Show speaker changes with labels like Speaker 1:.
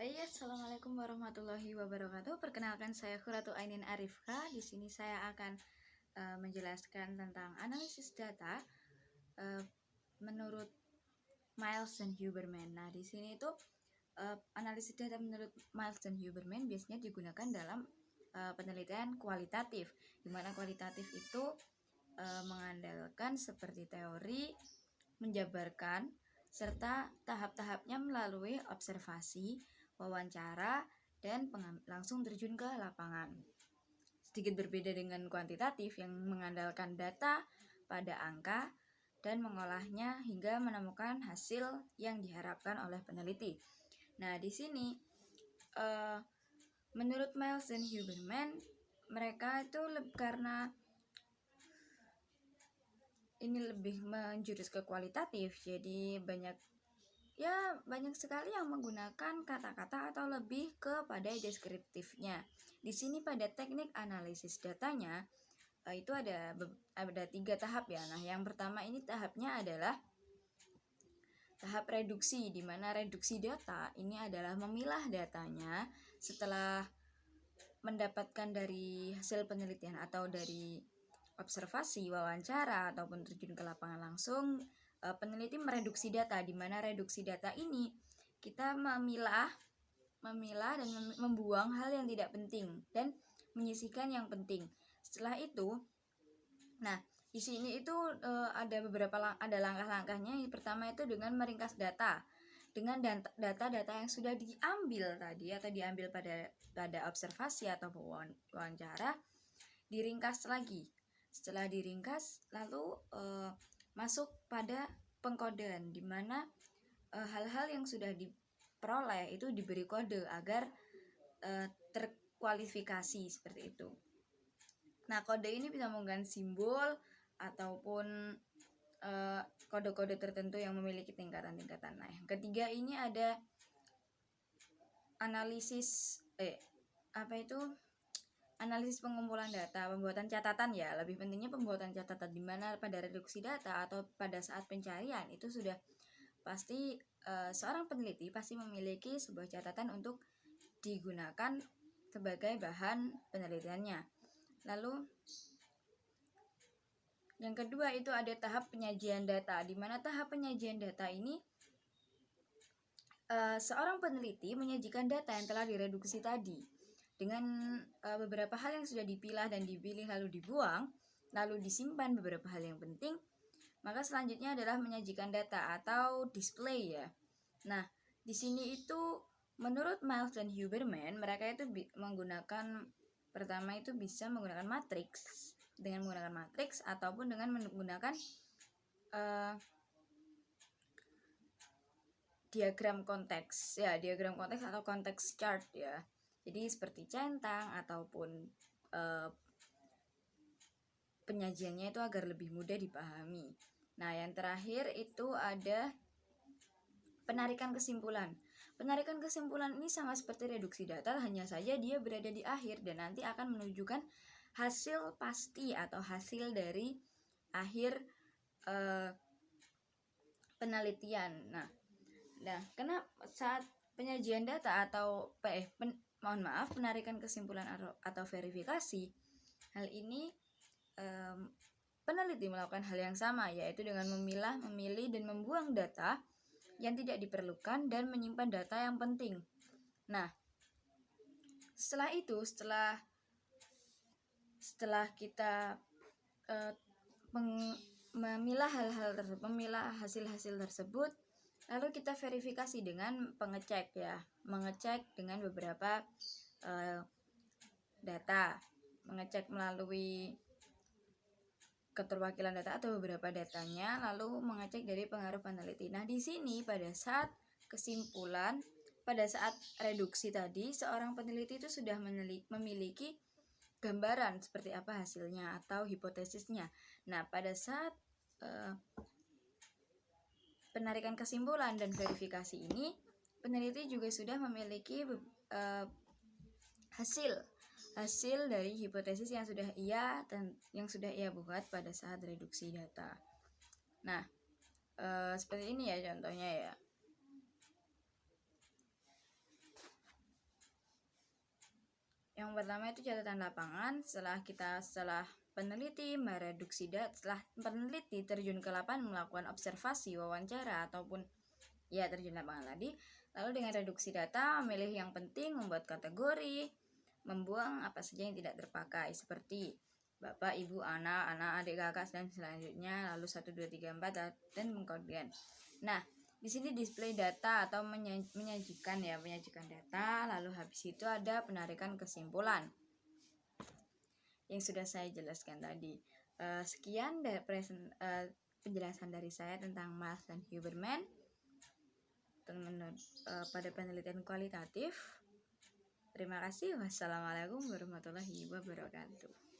Speaker 1: Baik, assalamualaikum warahmatullahi wabarakatuh. Perkenalkan, saya Khuratul Ainin Arifka. Di sini saya akan menjelaskan tentang analisis data menurut Miles dan Huberman. Nah, di sini itu analisis data menurut Miles dan Huberman biasanya digunakan dalam penelitian kualitatif, di mana kualitatif itu mengandalkan seperti teori, menjabarkan, serta tahap-tahapnya melalui observasi, wawancara, dan langsung terjun ke lapangan. Sedikit berbeda dengan kuantitatif yang mengandalkan data pada angka dan mengolahnya hingga menemukan hasil yang diharapkan oleh peneliti. Nah, di sini menurut Miles dan Huberman, mereka itu karena ini lebih menjurus ke kualitatif, jadi banyak sekali yang menggunakan kata-kata atau lebih kepada deskriptifnya. Di sini pada teknik analisis datanya itu ada 3 tahap ya. Nah, yang pertama ini tahapnya adalah tahap reduksi, di mana reduksi data ini adalah memilah datanya setelah mendapatkan dari hasil penelitian atau dari observasi, wawancara, ataupun terjun ke lapangan langsung. Peneliti mereduksi data, di mana reduksi data ini kita memilah dan membuang hal yang tidak penting dan menyisihkan yang penting. Setelah itu, nah di sini itu ada langkah-langkahnya. Yang pertama itu dengan meringkas data dengan data-data yang sudah diambil tadi atau diambil pada observasi atau wawancara, diringkas lagi. Setelah diringkas, lalu masuk pada pengkodean, di mana hal-hal yang sudah diperoleh itu diberi kode agar terkualifikasi seperti itu. Nah, kode ini bisa menggunakan simbol ataupun kode-kode tertentu yang memiliki tingkatan-tingkatan. Nah, yang ketiga ini ada analisis analisis pengumpulan data, pembuatan catatan ya. Lebih pentingnya pembuatan catatan, di mana pada reduksi data atau pada saat pencarian itu sudah pasti seorang peneliti pasti memiliki sebuah catatan untuk digunakan sebagai bahan penelitiannya. Lalu yang kedua itu ada tahap penyajian data, di mana tahap penyajian data ini seorang peneliti menyajikan data yang telah direduksi tadi dengan beberapa hal yang sudah dipilah dan dipilih lalu dibuang, lalu disimpan beberapa hal yang penting. Maka selanjutnya adalah menyajikan data atau display ya. Nah, di sini itu menurut Miles dan Huberman, mereka itu pertama itu bisa menggunakan matriks, dengan menggunakan matriks ataupun dengan menggunakan diagram konteks atau konteks chart ya. Jadi seperti centang ataupun penyajiannya itu agar lebih mudah dipahami. Nah, yang terakhir itu ada penarikan kesimpulan. Penarikan kesimpulan ini sama seperti reduksi data, hanya saja dia berada di akhir dan nanti akan menunjukkan hasil pasti atau hasil dari akhir penelitian. Nah, kenapa saat penyajian data atau penarikan kesimpulan atau verifikasi, hal ini peneliti melakukan hal yang sama, yaitu dengan memilah, memilih, dan membuang data yang tidak diperlukan dan menyimpan data yang penting. Nah, setelah kita memilah hasil-hasil tersebut, lalu kita verifikasi dengan mengecek dengan beberapa data, mengecek melalui keterwakilan data atau beberapa datanya, lalu mengecek dari pengaruh peneliti. Nah, di sini pada saat reduksi tadi, seorang peneliti itu sudah memiliki gambaran seperti apa hasilnya atau hipotesisnya. Nah, pada saat penarikan kesimpulan dan verifikasi ini, peneliti juga sudah memiliki hasil dari hipotesis yang sudah ia buat pada saat reduksi data. Nah, seperti ini ya contohnya ya. pertama itu catatan lapangan. Setelah peneliti mereduksi data, setelah peneliti terjun ke lapangan melakukan observasi, wawancara ataupun ya terjun lapangan tadi, lalu dengan reduksi data memilih yang penting, membuat kategori, membuang apa saja yang tidak terpakai seperti bapak, ibu, anak, adik, kakak dan selanjutnya, lalu 1 2 3 4 dan kemudian. Nah, di sini display data atau menyajikan data, lalu habis itu ada penarikan kesimpulan yang sudah saya jelaskan tadi. Sekian dari penjelasan dari saya tentang Miles dan Huberman pada penelitian kualitatif. Terima kasih. Wassalamualaikum warahmatullahi wabarakatuh.